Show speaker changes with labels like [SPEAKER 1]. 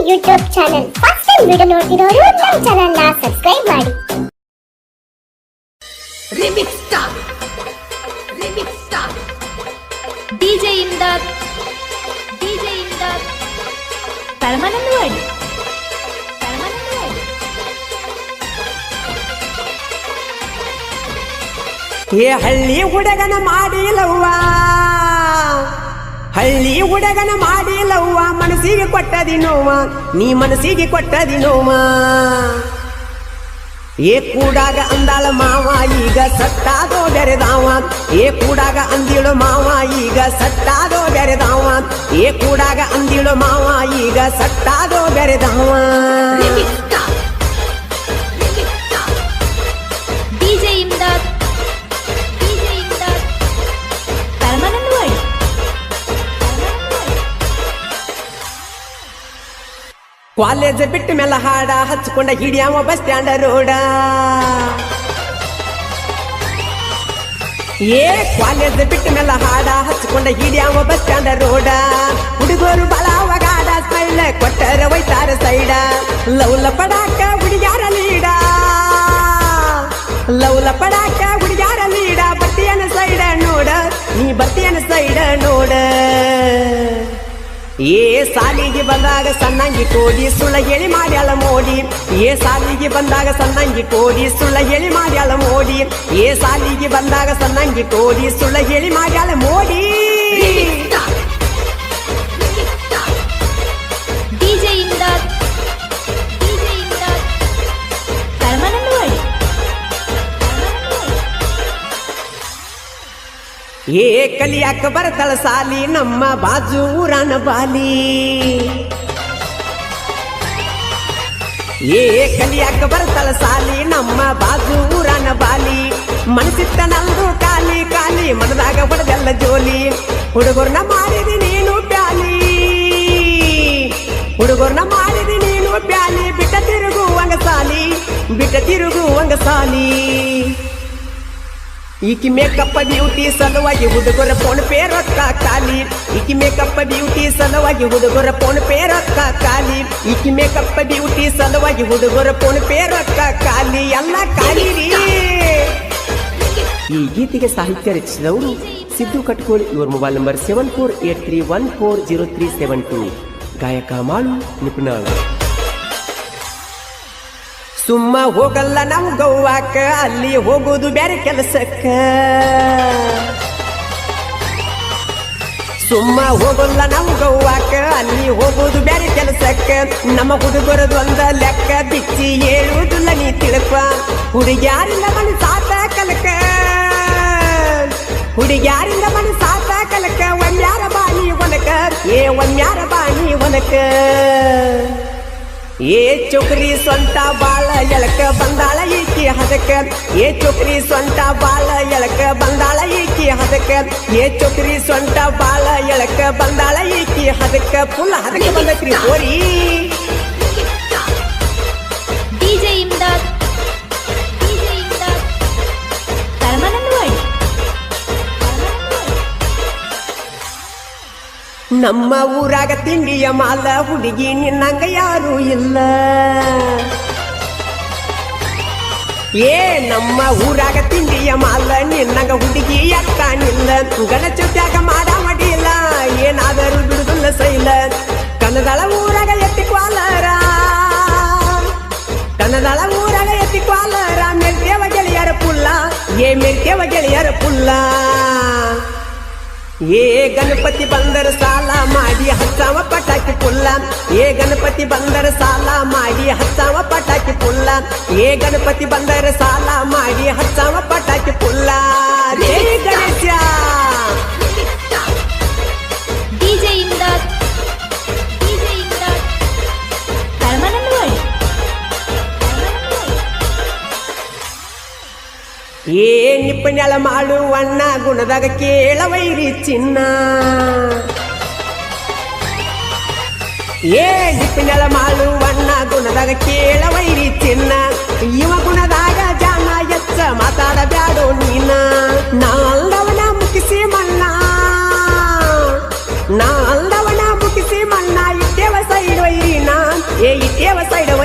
[SPEAKER 1] YouTube channel. First time video ನೋಡ್ತಿರೋರು ನಮ್ಮ channel ನ ಸಬ್ಸ್ಕ್ರೈಬ್ ಮಾಡಿ.
[SPEAKER 2] ರಿಮಿಕ್ಸ್ ಸ್ಟಾರ್ ಡಿಜೆ ಇಂದಾರ್ ಪರಮಾನಂದವಾಡಿ
[SPEAKER 3] ಏ ಹಳ್ಳಿ ಹುಡುಗನ ಮಾಡಿಲವ್ವ, ಹಳ್ಳಿ ಹುಡುಗನ ಮಾಡಿಲವ್ವ, ಮನಸ್ಸಿಗೆ ಕೊಟ್ಟದಿ ನೋವ, ನೀ ಮನಸ್ಸಿಗೆ ಕೊಟ್ಟದಿ ನೋವ. ಏ ಕೂಡಾಗ ಅಂದಾಳ ಮಾವ ಈಗ ಸತ್ತಾದೋ ಬೆರೆದಾವ, ಏ ಕೂಡಾಗ ಅಂದಿಳು ಮಾವ ಈಗ ಸತ್ತಾದೋ ಬೆರೆದಾವ, ಏ ಕೂಡಾಗ ಅಂದಿಳು ಮಾವ ಈಗ ಸತ್ತಾದೋ ಬೆರೆದಾವ.
[SPEAKER 2] ಡಿಜೆ ಇಂದಾರ್ ಪರಮಾನಂದವಾಡಿ
[SPEAKER 3] ಕಾಲೇಜ್ ಬಿಟ್ಟ ಮೇಲೆ ಹಾಡ ಹಚ್ಕೊಂಡ ಹಿಡಿಯಾವ ಬಸ್ ಸ್ಟ್ಯಾಂಡ್ ರೋಡ. ಏ ಕಾಲೇಜ್ ಬಿಟ್ಟ ಮೇಲೆ ಹಾಡ ಹಚ್ಕೊಂಡ ಹಿಡಿಯಾವ ಬಸ್ ಸ್ಟ್ಯಾಂಡ್ ರೋಡ. ಹುಡುಗರು ಬಳಾವಗಾಡ ಸ್ಟೈಲ್ ಕೊಟ್ಟರ ಒಯ್ತಾರ ಸೈಡ. ಲವ್ಲ ಪಡಾಕ ಹುಡುಗ್ಯಾರ ಲೀಡ, ಲವ್ಲ ಪಡಾಕ ಹುಡುಗ್ಯಾರ ಲೀಡ. ಬತ್ತಿಯನ ಸೈಡ ನೋಡ, ನೀ ಬತ್ತಿಯನ ಸೈಡ ನೋಡ. ಏ ಸಾಲಿಗೆ ಬಂದಾಗ ಸಣ್ಣಂಗಿ ಕೋಡಿ ಸುಳ್ಳ ಹೇಳಿ ಮಾಡ್ಯಾಳ ಮೋಡಿ, ಏ ಸಾಲಿಗೆ ಬಂದಾಗ ಸಣ್ಣಂಗಿ ಕೋಡಿ ಸುಳ್ಳ ಹೇಳಿ ಮಾಡ್ಯಾಳ ಮೋಡಿ, ಏ ಸಾಲಿಗೆ ಬಂದಾಗ ಸಣ್ಣಂಗಿ ಕೋಡಿ ಸುಳ್ಳ ಹೇಳಿ ಮಾಡ್ಯಾಳ ಮೋಡಿ.
[SPEAKER 2] ಡಿಜೆ ಇಂದಾರ್ ಪರಮಾನಂದವಾಡಿ
[SPEAKER 3] ಏ ಕಲಿಯಾಕ ಬರತಳ ಸಾಲಿ ನಮ್ಮ ಬಾಜು ಊರನ ಬಾಲಿ. ಏ ಕಲಿಯಾಕ ಬರತಳ ಸಾಲಿ ನಮ್ಮ ಬಾಜು ಊರನ ಬಾಲಿ. ಮನಸ್ಸಿತ್ತ ನಲ್ದು ಕಾಲಿ ಕಾಲಿ ಮನದಾಗ ಹೊಡೆದೆಲ್ಲ ಜೋಲಿ. ಹುಡುಗರ್ನ ಮಾಡಿದಿ ನೀನು ಪ್ಯಾಲಿ, ಹುಡುಗರ್ನ ಮಾಡಿದಿ ನೀನು ಪ್ಯಾಲಿ. ಬಿಟ್ಟ ತಿರುಗುವಂಗ ಸಾಲಿ, ಬಿಟ್ಟ ತಿರುಗುವಂಗ ಸಾಲಿ. ಈಕಿ ಮೇಕಪ್ ಬ್ಯೂಟಿ ಸಲುವಾಗಿ ಹುಡುಗರ ಫೋನ್ ಪೇ ರೊಕ್ಕ ಖಾಲಿ, ಈಕಿ ಮೇಕಪ್ ಬ್ಯೂಟಿ ಸಲುವಾಗಿ ಹುಡುಗರ ಫೋನ್ ಪೇ ರೊಕ್ಕ ಖಾಲಿ, ಈಕಿ ಮೇಕಪ್ ಬ್ಯೂಟಿ ಸಲುವಾಗಿ ಹುಡುಗರ ಫೋನ್ ಪೇ ರೊಕ್ಕ ಖಾಲಿ, ಎಲ್ಲ ಖಾಲಿ ರೀ. ಈ ಗೀತೆಗೆ ಸಾಹಿತ್ಯ ರಚಿಸಿದವರು ಸಿದ್ದು ಕಟ್ಕೋಳ್. ಇವ್ರ ಮೊಬೈಲ್ ನಂಬರ್ 7483140372. ಗಾಯಕ ಮಾಳು ನಿಪುಣಾಳ. ಸುಮ್ಮ ಹೋಗಲ್ಲ ನಾವು ಗೋವಾಕ, ಅಲ್ಲಿ ಹೋಗೋದು ಬೇರೆ ಕೆಲಸಕ್ಕ. ಸುಮ್ಮ ಹೋಗಲ್ಲ ನಾವು ಗೋವಾಕ, ಅಲ್ಲಿ ಹೋಗೋದು ಬೇರೆ ಕೆಲಸಕ್ಕ. ನಮ್ಮ ಹುಡುಗರದೊಂದ ಲೆಕ್ಕ ಬಿಚ್ಚಿ ಹೇಳುವುದಿಲ್ಲ ನೀ ತಿಳ್ಕ. ಹುಡುಗ್ಯಾರಿಂದ ಮನ ಸಾತ ಕಲಕ, ಹುಡುಗ್ಯಾರಿಂದ ಮನ ಸಾತ ಕಲಕ. ಒಮ್ಯಾರ ಬಾಣಿ ಒನಕ, ಏ ಒಮ್ಯಾರ ಬಾಣಿ ಒನಕ. ಏ ಚೋಕ್ರಿ ಸ್ವಂತ ಬಾಳ ಎಳಕ ಬಂದಾಳ ಈಕಿ ಹದಕ, ಏ ಚೋಕ್ರಿ ಸ್ವಂತ ಬಾಳ ಎಳಕ ಬಂದಾಳ ಈಕಿ ಹದಕ, ಏ ಚೋಕ್ರಿ ಸ್ವಂತ ಬಾಳ ಎಳಕ ಬಂದಾಳ ಈಕಿ ಹದಕ. ಫುಲ್ ಹದಕ ಬಂದಕ್ರಿ ಹೋರಿ.
[SPEAKER 2] ಡಿಜೆ ಇಂದಾರ್ ಪರಮಾನಂದವಾಡಿ
[SPEAKER 3] ನಮ್ಮ ಊರಾಗ ತಿಂಡಿಯ ಮಾಲ ಹುಡುಗಿ ನಿನ್ನಂಗ ಯಾರು ಇಲ್ಲ. ಏ ನಮ್ಮ ಊರಾಗ ತಿಂಡಿಯ ಮಾಲ ನಿನ್ನಂಗ ಹುಡುಗಿ ಅಕ್ಕಾನಿಲ್ಲ. ಗಣಚುತ್ಯಾಗ ಮಾಡ ಮಡಿಲ್ಲ, ಏನಾದರೂ ಬಿಡುದಿಲ್ಲ ಸೈಲ. ಕನ್ನಡಳ ಊರಾಗ ಎತ್ತಿ ಕ್ವಾಲರ, ಕನ್ನಡಳ ಊರಾಗ ಎತ್ತಿ ಕ್ವಾಲರ. ಮೆಲ್ತೇವ ಗೆಳೆಯರ ಪುಲ್ಲ, ಏ ಮೆಲ್ತೇವ ಗೆಳೆಯರ ಪುಲ್ಲ. ಏ ಗಣಪತಿ ಬಂದರ ಸಾಲ ಮಾಡಿ ಹಚ್ಚಾವ ಪಟಾಕಿ ಪುಲ್ಲ, ಏ ಗಣಪತಿ ಬಂದರ ಸಾಲ ಮಾಡಿ ಹಚ್ಚಾವ ಪಟಾಕಿ ಪುಲ್ಲ, ಏ ಗಣಪತಿ ಬಂದರ ಸಾಲ ಮಾಡಿ ಹಚ್ಚಾವ ಪಟಾಕಿ ಪುಲ್ಲ. ರೇ ಗಣೇಶ.
[SPEAKER 2] ಡಿಜೆ ಇಂದಾರ್ ಪರಮಾನಂದವಾಡಿ
[SPEAKER 3] ಏ ನಿಪ್ಪಣ್ಯಾಳ ಮಾಡುವಣ್ಣ ಗುಣದಾಗ ಕೇಳವೈರಿ ಚಿನ್ನ. ಏ ನಿಪ್ಪಣ್ಯಾಳ ಮಾಡುವಣ್ಣ ಗುಣದಾಗ ಕೇಳವೈರಿ ಚಿನ್ನ. ಇವ ಗುಣದಾಗ ಜಾನ ಎಚ್ಚ ಮಾತಾಡಬ್ಯಾಡೋ ನೀನ. ನಾ ಅಲ್ದವನ ಮುಗಿಸಿ ಮಣ್ಣ, ನಾ ಅಲ್ದವನ ಮುಗಿಸಿ ಮಣ್ಣ. ಇಟ್ಟೇವ ಸೈಡ್ ವೈರಿನ ಏ ಇಟ್ಟೇವ ಸೈಡವ